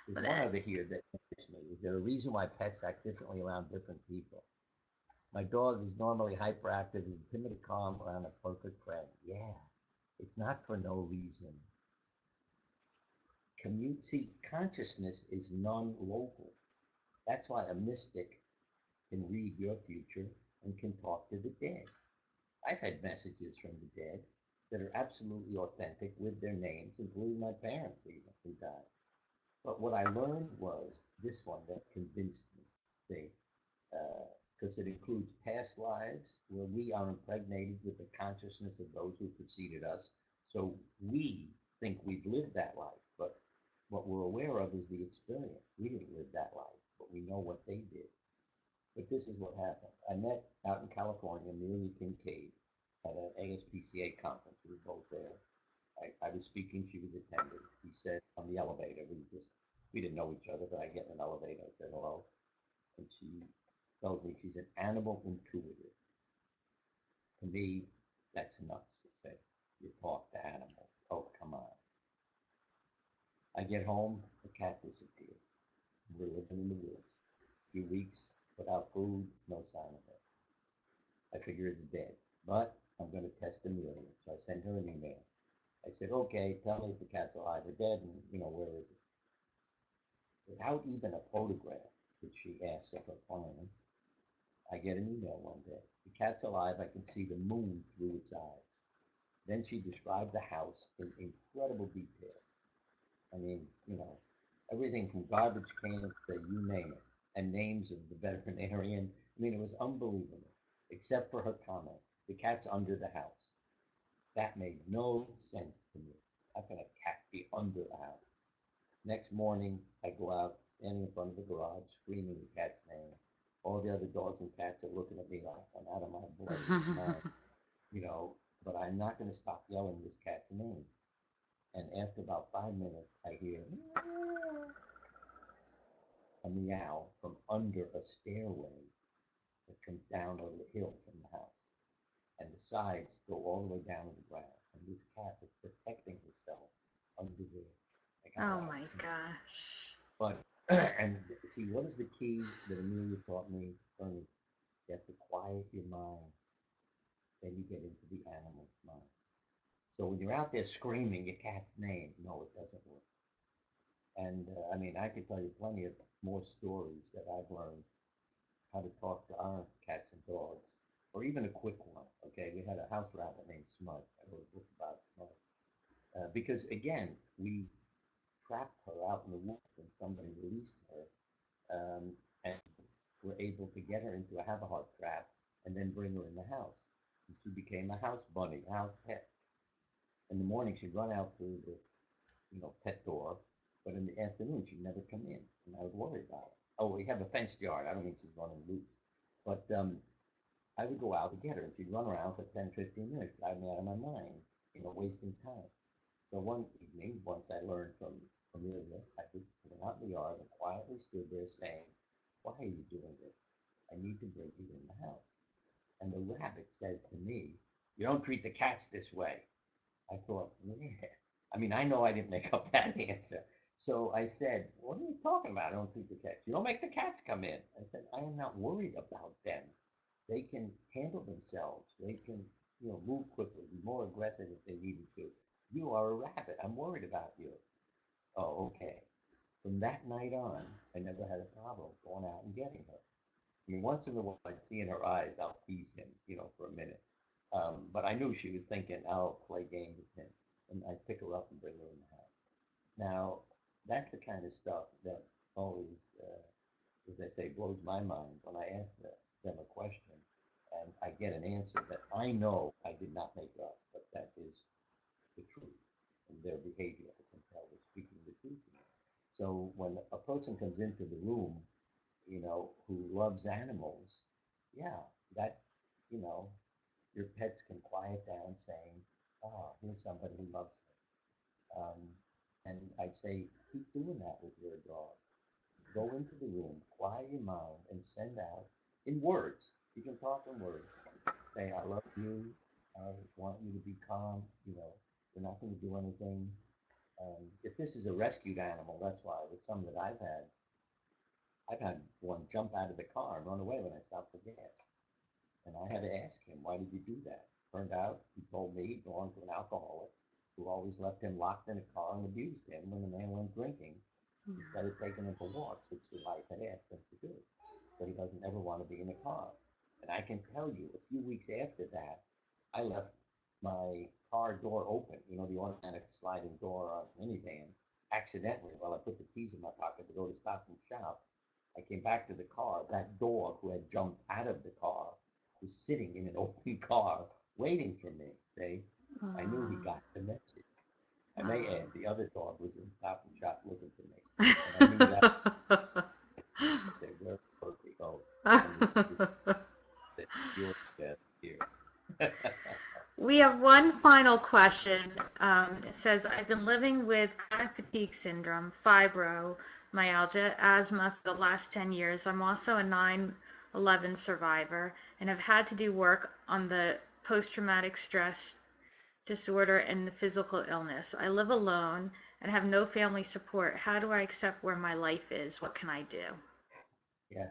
There's Well, one other here that interests me. Is there a reason why pets act differently around different people? My dog is normally hyperactive, he's timid and calm around a perfect friend. Yeah, it's not for no reason. See, consciousness is non-local. That's why a mystic can read your future and can talk to the dead. I've had messages from the dead that are absolutely authentic with their names, including my parents even, who died. But what I learned was this one that convinced me. See, because it includes past lives where we are impregnated with the consciousness of those who preceded us. So we think we've lived that life, but what we're aware of is the experience. We didn't live that life, but we know what they did. But this is what happened. I met out in California Amelia Kincaid at an ASPCA conference. We were both there. I was speaking, she was attending. He said on the elevator, we didn't know each other, but I get in an elevator. I said hello, and she told me she's an animal intuitive. To me, that's nuts. She said, you talk to animals. Oh, come on. I get home, the cat disappears. We're living in the woods. A few weeks without food, no sign of it. I figure it's dead, but I'm going to test Amelia. So I sent her an email. I said, okay, tell me if the cat's alive or dead, and where is it? Without even a photograph, which she asks of her clients, I get an email one day. The cat's alive. I can see the moon through its eyes. Then she described the house in incredible detail. I mean, everything from garbage cans to you name it, and names of the veterinarian. I mean, it was unbelievable, except for her comment. The cat's under the house. That made no sense to me. How can a cat be under the house? Next morning, I go out, standing in front of the garage, screaming the cat's name. All the other dogs and cats are looking at me like I'm out of my bloody mind, you know, but I'm not going to stop yelling this cat's name. And after about 5 minutes, I hear a meow from under a stairway that comes down over the hill from the house. And the sides go all the way down to the ground. And this cat is protecting herself under there. I got a Oh lot of my sympathy. gosh. But, and see, what is the key that Amelia taught me, Bernie? You have to quiet your mind, then you get into the animal's mind. So when you're out there screaming your cat's name, no, it doesn't work. And I mean, I could tell you plenty of more stories that I've learned how to talk to our cats and dogs, or even a quick one. Okay, we had a house rabbit named Smud. I wrote a book about Smud because again, we trapped her out in the woods and somebody released her, and were able to get her into a have-a-heart trap and then bring her in the house. And she became a house bunny, a house pet. In the morning, she'd run out through the pet door, but in the afternoon, she'd never come in, and I would worry about it. Oh, we have a fenced yard. I don't mean she's running loose, but I would go out to get her, and she'd run around for 10, 15 minutes, drive me out of my mind, wasting time. So one evening, once I learned from Amelia, I just went out in the yard and quietly stood there saying, why are you doing this? I need to bring you in the house. And the rabbit says to me, you don't treat the cats this way. I thought, yeah. I mean, I know I didn't make up that answer. So I said, what are you talking about? I don't treat the cats. You don't make the cats come in. I said, I am not worried about them. They can handle themselves. They can, move quickly, be more aggressive if they needed to. You are a rabbit. I'm worried about you. Oh, okay. From that night on, I never had a problem going out and getting her. I mean, once in a while, I'd see in her eyes, I'll tease him, for a minute. But I knew she was thinking, I'll play games with him. And I'd pick her up and bring her in the house. Now, that's the kind of stuff that always, as I say, blows my mind when I ask them a question and I get an answer that I know I did not make up, but that is the truth. And their behavior, I can tell, is speaking the truth to me. So when a person comes into the room, who loves animals, yeah, that, you know, your pets can quiet down saying, oh, here's somebody who loves me. And I'd say, keep doing that with your dog. Go into the room, quiet your mind, and send out in words. You can talk in words. Say, I love you. I want you to be calm. We're not going to do anything. If this is a rescued animal, that's why. With some that I've had one jump out of the car and run away when I stopped for gas. And I had to ask him, why did you do that? Turned out, he told me he belonged to an alcoholic who always left him locked in a car and abused him when the man went drinking instead of taking him for walks, which the wife had asked him to do. So he doesn't ever want to be in a car. And I can tell you, a few weeks after that, I left my car door open, the automatic sliding door on a minivan, accidentally while I put the keys in my pocket to go to Stop and Shop. I came back to the car. That dog who had jumped out of the car was sitting in an open car waiting for me. See? I knew he got the message. I may add, the other dog was in Stop and Shop looking for me. And I knew that. I said, where will he go? And he said, you're dead here. We have one final question. It says, I've been living with chronic fatigue syndrome, fibromyalgia, asthma for the last 10 years. I'm also a 9/11 survivor and have had to do work on the post-traumatic stress disorder and the physical illness. I live alone and have no family support. How do I accept where my life is? What can I do? Yeah,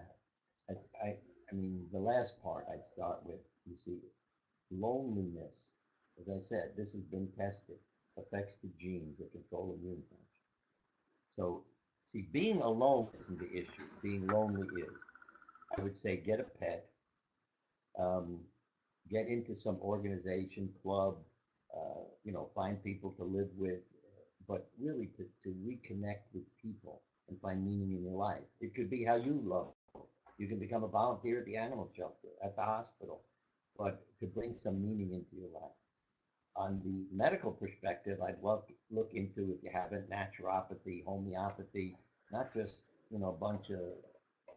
I, I, I mean, the last part I'd start with, you see, loneliness, as I said, this has been tested, affects the genes that control immune function. So, see, being alone isn't the issue. Being lonely is. I would say get a pet, um, get into some organization, club, find people to live with, but really to reconnect with people and find meaning in your life. It could be how you love. You can become a volunteer at the animal shelter, at the hospital, but to bring some meaning into your life. On the medical perspective, I'd love to look into, if you haven't, naturopathy, homeopathy, not just, a bunch of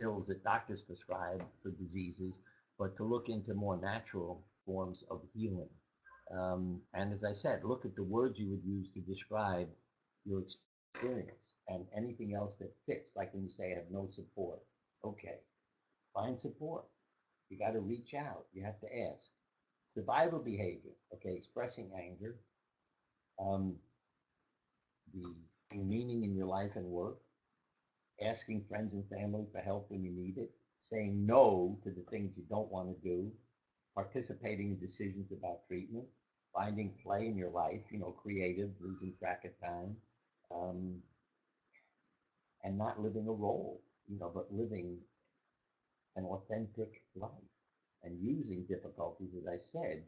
pills that doctors prescribe for diseases, but to look into more natural forms of healing. And as I said, look at the words you would use to describe your experience and anything else that fits. Like when you say, I have no support. Okay, find support. You got to reach out. You have to ask. Survivor behavior. Okay, expressing anger, um, the meaning in your life and work, asking friends and family for help when you need it, saying no to the things you don't want to do, participating in decisions about treatment, finding play in your life, creative, losing track of time, um, and not living a role, but living an authentic life and using difficulties, as I said,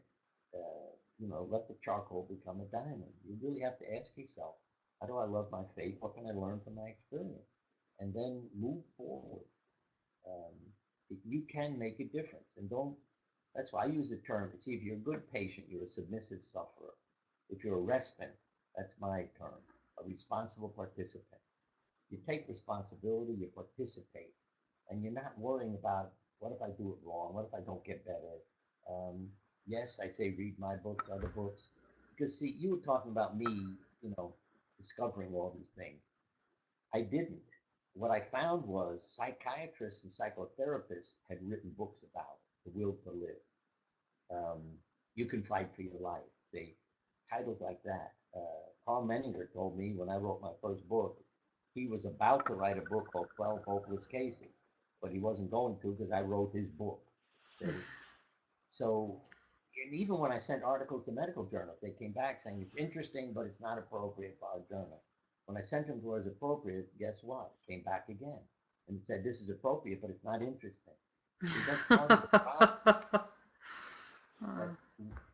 let the charcoal become a diamond. You really have to ask yourself, how do I love my faith? What can I learn from my experience? And then move forward. Um, you can make a difference. And don't, that's why I use the term, see, if you're a good patient, you're a submissive sufferer. If you're a respite, that's my term, a responsible participant. You take responsibility, you participate, and you're not worrying about what if I do it wrong, what if I don't get better. Um, yes, I say read my books, other books, because see, you were talking about me, discovering all these things. I didn't. What I found was psychiatrists and psychotherapists had written books about it, the will to live. Um, you can fight for your life. See, titles like that. Carl Menninger told me when I wrote my first book, he was about to write a book called 12 Hopeless Cases, but he wasn't going to because I wrote his book. See? So, and even when I sent articles to medical journals, they came back saying it's interesting, but it's not appropriate for our journal. When I sent them to where it's appropriate, guess what? It came back again. And it said, this is appropriate, but it's not interesting. That's part of the problem. That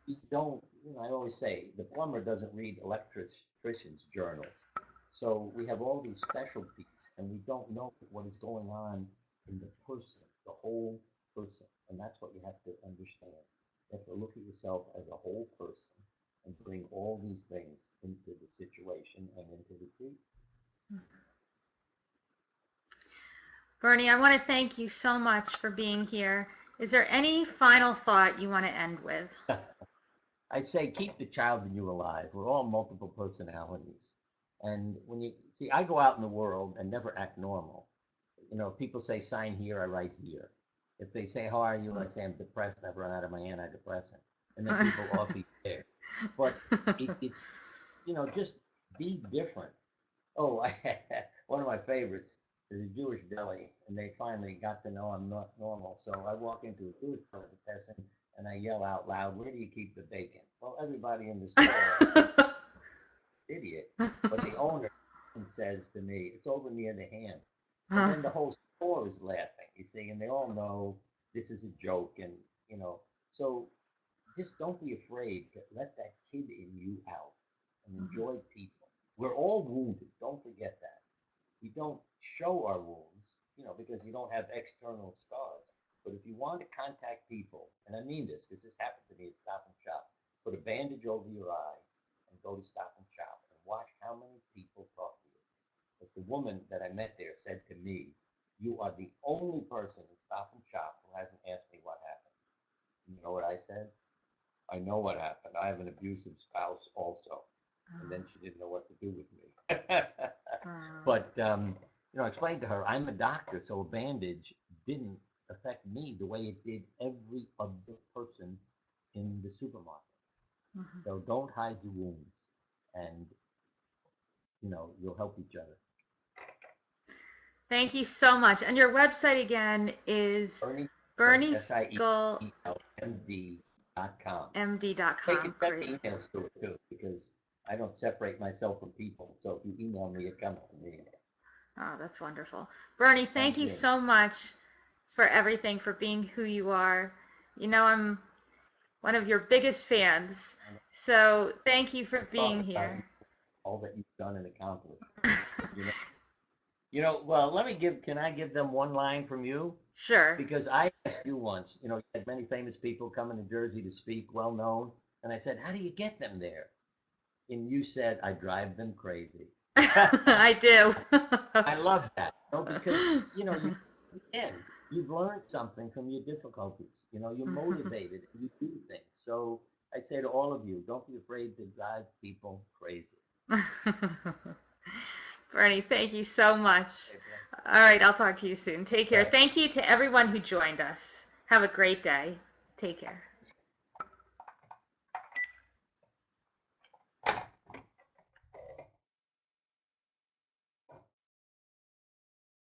we don't, I always say the plumber doesn't read electrician's journals. So we have all these specialties and we don't know what is going on in the person, the whole person. And that's what you have to understand. You have to look at yourself as a whole person and bring all these things into the situation and into the treatment. Bernie, I want to thank you so much for being here. Is there any final thought you want to end with? I'd say keep the child in you alive. We're all multiple personalities. And when you see, I go out in the world and never act normal. People say sign here, I write here. If they say, how are you? I say, I'm depressed. I've run out of my antidepressant. And then people all be there. But it's, just be different. Oh, one of my favorites is a Jewish deli, and they finally got to know I'm not normal. So I walk into a Jewish delicatessen and I yell out loud, where do you keep the bacon? Well, everybody in the store, idiot. But the owner says to me, it's over near the ham. And then the whole store is laughing, you see, and they all know this is a joke. And, so just don't be afraid to let that kid in you out and enjoy people. We're all wounded. Don't forget that. We don't show our wounds, because you don't have external scars. But if you want to contact people, and I mean this because this happened to me at Stop and Shop, put a bandage over your eye and go to Stop and Shop and watch how many people talk to you. Because the woman that I met there said to me, you are the only person in Stop and Shop who hasn't asked me what happened. You know what I said? I know what happened. I have an abusive spouse also. And then she didn't know what to do with me. But, I explained to her, I'm a doctor, so a bandage didn't affect me the way it did every other person in the supermarket. So don't hide your wounds, and, you'll help each other. Thank you so much. And your website again is BernieSiegel, MD.com. They can send me emails to it too, because I don't separate myself from people. So if you email me, it comes to me. Oh, that's wonderful. Bernie, thank you so much for everything, for being who you are. I'm one of your biggest fans. So thank you for being here. All that you've done and accomplished. Well, can I give them one line from you? Sure. Because I asked you once, you had many famous people coming to Jersey to speak, well known. And I said, how do you get them there? And you said, I drive them crazy. I do. I love that, because, you've learned something from your difficulties. You're motivated and you do things. So I'd say to all of you, don't be afraid to drive people crazy. Bernie, thank you so much. All right, I'll talk to you soon. Take care. Thank you to everyone who joined us. Have a great day. Take care.